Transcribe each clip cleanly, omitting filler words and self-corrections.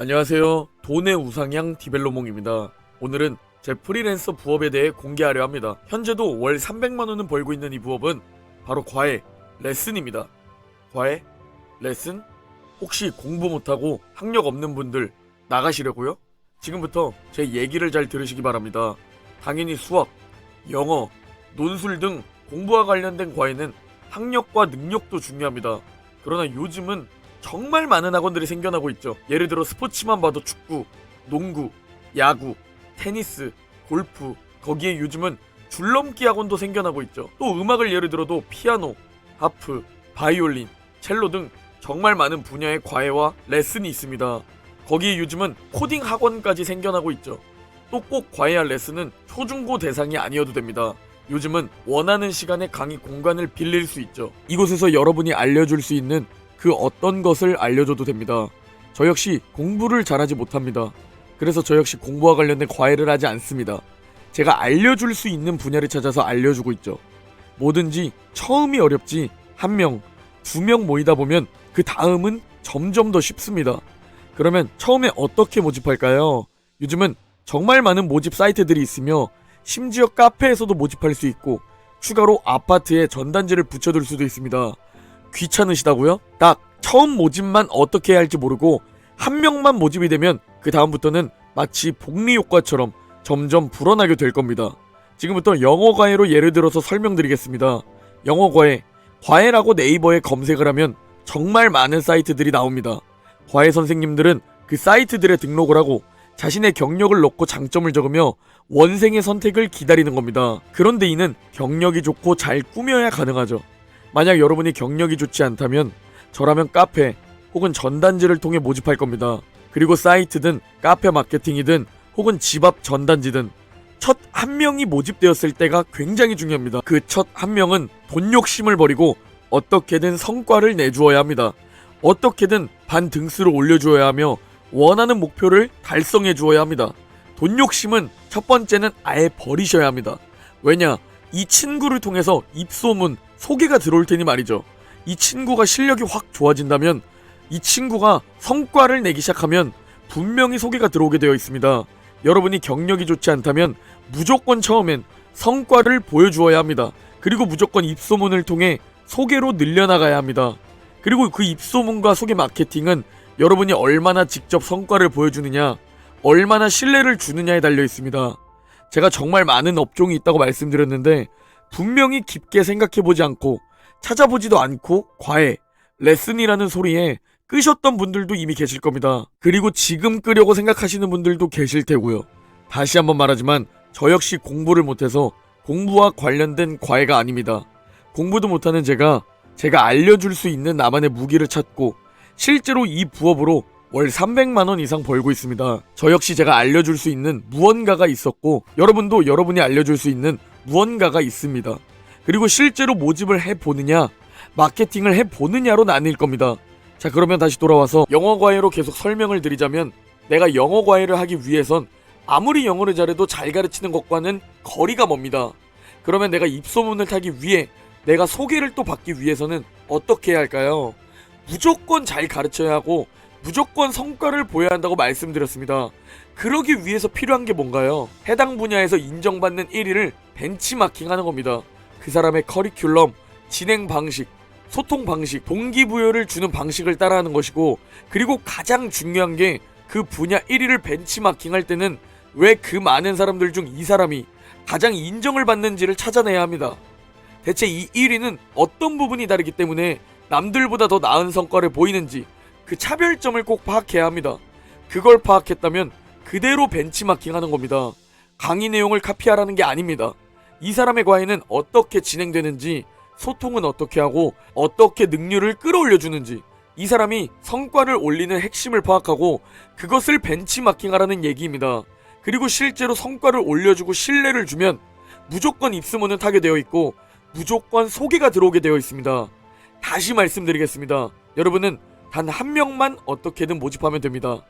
안녕하세요. 돈의 우상향 디벨로몽입니다. 오늘은 제 프리랜서 부업에 대해 공개하려 합니다. 현재도 월 300만원은 벌고 있는 이 부업은 바로 과외, 레슨입니다. 과외, 레슨? 혹시 공부 못하고 학력 없는 분들 나가시려고요? 지금부터 제 얘기를 잘 들으시기 바랍니다. 당연히 수학, 영어, 논술 등 공부와 관련된 과외는 학력과 능력도 중요합니다. 그러나 요즘은 정말 많은 학원들이 생겨나고 있죠. 예를 들어 스포츠만 봐도 축구, 농구, 야구, 테니스, 골프, 거기에 요즘은 줄넘기 학원도 생겨나고 있죠. 또 음악을 예를 들어도 피아노, 하프, 바이올린, 첼로 등 정말 많은 분야의 과외와 레슨이 있습니다. 거기에 요즘은 코딩 학원까지 생겨나고 있죠. 또 꼭 과외와 레슨은 초중고 대상이 아니어도 됩니다. 요즘은 원하는 시간에 강의 공간을 빌릴 수 있죠. 이곳에서 여러분이 알려줄 수 있는 그 어떤 것을 알려줘도 됩니다. 저 역시 공부를 잘하지 못합니다. 그래서 저 역시 공부와 관련된 과외를 하지 않습니다. 제가 알려줄 수 있는 분야를 찾아서 알려주고 있죠. 뭐든지 처음이 어렵지 한 명, 두 명 모이다 보면 그 다음은 점점 더 쉽습니다. 그러면 처음에 어떻게 모집할까요? 요즘은 정말 많은 모집 사이트들이 있으며 심지어 카페에서도 모집할 수 있고 추가로 아파트에 전단지를 붙여둘 수도 있습니다. 귀찮으시다고요? 딱 처음 모집만 어떻게 해야 할지 모르고 한 명만 모집이 되면 그 다음부터는 마치 복리 효과처럼 점점 불어나게 될 겁니다. 지금부터 영어 과외로 예를 들어서 설명드리겠습니다. 영어 과외, 과외라고 네이버에 검색을 하면 정말 많은 사이트들이 나옵니다. 과외 선생님들은 그 사이트들에 등록을 하고 자신의 경력을 넣고 장점을 적으며 원생의 선택을 기다리는 겁니다. 그런데 이는 경력이 좋고 잘 꾸며야 가능하죠. 만약 여러분이 경력이 좋지 않다면 저라면 카페 혹은 전단지를 통해 모집할 겁니다. 그리고 사이트든 카페 마케팅이든 혹은 집 앞 전단지든 첫 한 명이 모집되었을 때가 굉장히 중요합니다. 그 첫 한 명은 돈 욕심을 버리고 어떻게든 성과를 내주어야 합니다. 어떻게든 반 등수를 올려주어야 하며 원하는 목표를 달성해 주어야 합니다. 돈 욕심은 첫 번째는 아예 버리셔야 합니다. 왜냐? 이 친구를 통해서 입소문, 소개가 들어올 테니 말이죠. 이 친구가 실력이 확 좋아진다면 이 친구가 성과를 내기 시작하면 분명히 소개가 들어오게 되어 있습니다. 여러분이 경력이 좋지 않다면 무조건 처음엔 성과를 보여주어야 합니다. 그리고 무조건 입소문을 통해 소개로 늘려나가야 합니다. 그리고 그 입소문과 소개 마케팅은 여러분이 얼마나 직접 성과를 보여주느냐, 얼마나 신뢰를 주느냐에 달려 있습니다. 제가 정말 많은 업종이 있다고 말씀드렸는데 분명히 깊게 생각해보지 않고 찾아보지도 않고 과외, 레슨이라는 소리에 끄셨던 분들도 이미 계실 겁니다. 그리고 지금 끄려고 생각하시는 분들도 계실 테고요. 다시 한번 말하지만 저 역시 공부를 못해서 공부와 관련된 과외가 아닙니다. 공부도 못하는 제가 알려줄 수 있는 나만의 무기를 찾고 실제로 이 부업으로 월 300만원 이상 벌고 있습니다. 저 역시 제가 알려줄 수 있는 무언가가 있었고 여러분도 여러분이 알려줄 수 있는 무언가가 있습니다. 그리고 실제로 모집을 해보느냐 마케팅을 해보느냐로 나뉠 겁니다. 자, 그러면 다시 돌아와서 영어 과외로 계속 설명을 드리자면 내가 영어 과외를 하기 위해선 아무리 영어를 잘해도 잘 가르치는 것과는 거리가 멉니다. 그러면 내가 입소문을 타기 위해 내가 소개를 또 받기 위해서는 어떻게 해야 할까요? 무조건 잘 가르쳐야 하고 무조건 성과를 보여야 한다고 말씀드렸습니다. 그러기 위해서 필요한 게 뭔가요? 해당 분야에서 인정받는 1위를 벤치마킹하는 겁니다. 그 사람의 커리큘럼, 진행 방식, 소통 방식, 동기부여를 주는 방식을 따라하는 것이고 그리고 가장 중요한 게 그 분야 1위를 벤치마킹할 때는 왜 그 많은 사람들 중 이 사람이 가장 인정을 받는지를 찾아내야 합니다. 대체 이 1위는 어떤 부분이 다르기 때문에 남들보다 더 나은 성과를 보이는지 그 차별점을 꼭 파악해야 합니다. 그걸 파악했다면 그대로 벤치마킹하는 겁니다. 강의 내용을 카피하라는 게 아닙니다. 이 사람의 과외는 어떻게 진행되는지, 소통은 어떻게 하고 어떻게 능률을 끌어올려주는지 이 사람이 성과를 올리는 핵심을 파악하고 그것을 벤치마킹하라는 얘기입니다. 그리고 실제로 성과를 올려주고 신뢰를 주면 무조건 입소문은 타게 되어 있고 무조건 소개가 들어오게 되어 있습니다. 다시 말씀드리겠습니다. 여러분은 단 한 명만 어떻게든 모집하면 됩니다.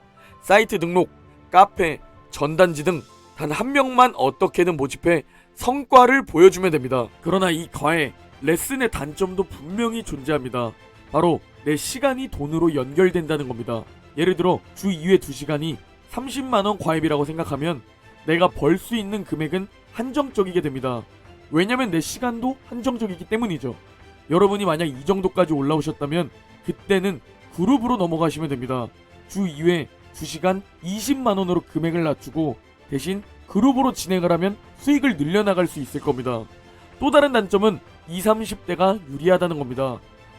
사이트 등록, 카페, 전단지 등 단 한 명만 어떻게든 모집해 성과를 보여주면 됩니다. 그러나 이 과외, 레슨의 단점도 분명히 존재합니다. 바로 내 시간이 돈으로 연결된다는 겁니다. 예를 들어 주 2회 2시간이 30만원 과외비라고 생각하면 내가 벌 수 있는 금액은 한정적이게 됩니다. 왜냐면 내 시간도 한정적이기 때문이죠. 여러분이 만약 이 정도까지 올라오셨다면 그때는 그룹으로 넘어가시면 됩니다. 주 2회 2시간 20만원으로 금액을 낮추고 대신 그룹으로 진행을 하면 수익을 늘려나갈 수 있을 겁니다. 또 다른 단점은 20, 30대가 유리하다는 겁니다.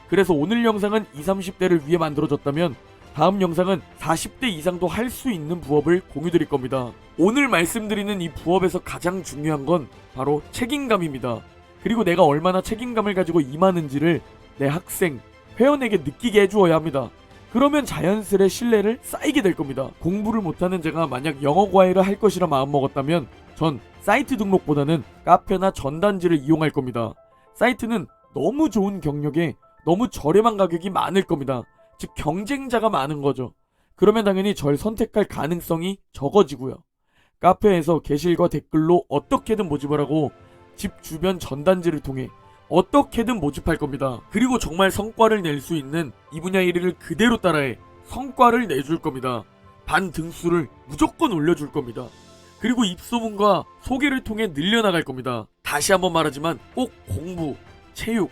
그래서 오늘 영상은 20, 30대를 위해 만들어졌다면 다음 영상은 40대 이상도 할 수 있는 부업을 공유드릴 겁니다. 오늘 말씀드리는 이 부업에서 가장 중요한 건 바로 책임감입니다. 그리고 내가 얼마나 책임감을 가지고 임하는지를 내 학생, 회원에게 느끼게 해주어야 합니다. 그러면 자연스레 신뢰를 쌓이게 될 겁니다. 공부를 못하는 제가 만약 영어 과외를 할 것이라 마음먹었다면 전 사이트 등록보다는 카페나 전단지를 이용할 겁니다. 사이트는 너무 좋은 경력에 너무 저렴한 가격이 많을 겁니다. 즉 경쟁자가 많은 거죠. 그러면 당연히 절 선택할 가능성이 적어지고요. 카페에서 게시글과 댓글로 어떻게든 모집을 하고 집 주변 전단지를 통해 어떻게든 모집할 겁니다. 그리고 정말 성과를 낼 수 있는 이 분야 1위를 그대로 따라해 성과를 내줄 겁니다. 반 등수를 무조건 올려줄 겁니다. 그리고 입소문과 소개를 통해 늘려나갈 겁니다. 다시 한번 말하지만 꼭 공부, 체육,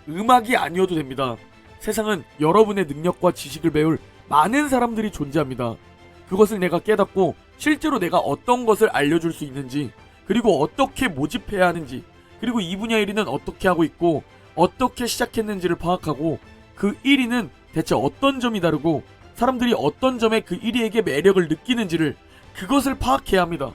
음악이 아니어도 됩니다. 세상은 여러분의 능력과 지식을 배울 많은 사람들이 존재합니다. 그것을 내가 깨닫고 실제로 내가 어떤 것을 알려줄 수 있는지, 그리고 어떻게 모집해야 하는지, 그리고 이 분야 1위는 어떻게 하고 있고 어떻게 시작했는지를 파악하고 그 1위는 대체 어떤 점이 다르고 사람들이 어떤 점에 그 1위에게 매력을 느끼는지를 그것을 파악해야 합니다.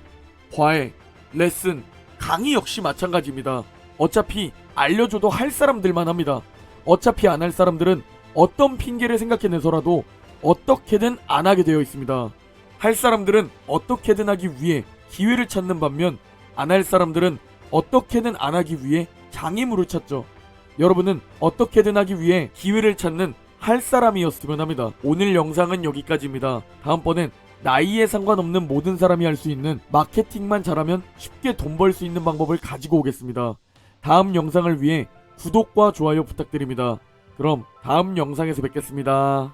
과외, 레슨, 강의 역시 마찬가지입니다. 어차피 알려줘도 할 사람들만 합니다. 어차피 안 할 사람들은 어떤 핑계를 생각해내서라도 어떻게든 안 하게 되어 있습니다. 할 사람들은 어떻게든 하기 위해 기회를 찾는 반면 안 할 사람들은 어떻게든 안 하기 위해 장애물을 찾죠. 여러분은 어떻게든 하기 위해 기회를 찾는 할 사람이었으면 합니다. 오늘 영상은 여기까지입니다. 다음번엔 나이에 상관없는 모든 사람이 할 수 있는 마케팅만 잘하면 쉽게 돈 벌 수 있는 방법을 가지고 오겠습니다. 다음 영상을 위해 구독과 좋아요 부탁드립니다. 그럼 다음 영상에서 뵙겠습니다.